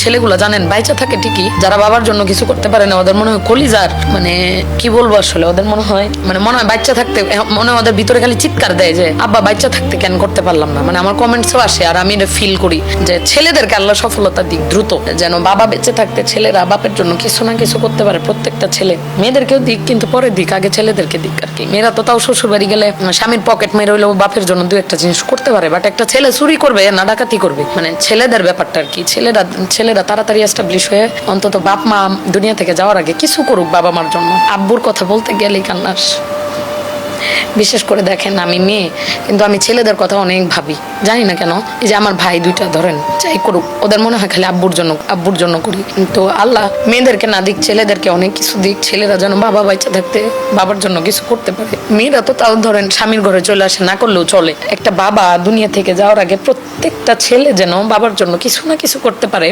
ছেলেগুলো জানেন বাইচা থাকে ঠিকই, যারা বাবার জন্য কিছু করতে পারে না ওদের মনে হয় কলিজার মানে কি বলবো আসলে, ওদের মনে হয় বাচ্চা থাকতে মনে হয় ওদের ভিতরে খালি চিৎকার দেয় যে আব্বা বাচ্চা থাকতে কেন করতে পারলাম না। মানে আমার কমেন্টসও আসে আর আমি এটা ফিল করি যে ছেলেদেরকে আল্লাহ সফলতা দিক দ্রুত, যেন বাবা বেঁচে থাকতে ছেলেরা বাপের জন্য কিছু না কিছু করতে পারে। প্রত্যেকটা ছেলে মেয়েদেরকেও দিক, কিন্তু পরে দিক, আগে ছেলেদেরকে দিক আর কি। মেয়েরা তো তাও শ্বশুর বাড়ি গেলে স্বামীর পকেট মেরে হইলেও বাপের জন্য দু একটা জিনিস করতে পারে, বাট একটা ছেলে চুরি করবে না ডাকাতি করবে, মানে ছেলেদের ব্যাপারটা আর কি। ছেলেরা তাড়াতাড়ি এস্টাবলিশ হয়ে অন্তত বাপ মা দুনিয়া থেকে যাওয়ার আগে কিছু করুক বাবা মার জন্য। আব্বুর কথা বলতে গেলেই কান্নাস। বিশেষ করে দেখেন আমি মেয়ে, কিন্তু আমি ছেলেদের কথা অনেক ভাবি, জানি না কেন। এই যে আমার ভাই দুইটা ধরেন যাই করুক, ওদের মনে হয় খালি আব্বুর জন্য করি, কিন্তু আল্লাহ মেয়েদেরকে না দিক, ছেলেদেরকে অনেক কিছু দিক, ছেলেরা যেন বাবা বাচ্চা থাকতে বাবার জন্য কিছু করতে পারে। মেয়েরা তো তাও ধরেন স্বামীর ঘরে চলে আসে, না করলেও চলে। একটা বাবা দুনিয়া থেকে যাওয়ার আগে প্রত্যেকটা ছেলে যেন বাবার জন্য কিছু না কিছু করতে পারে।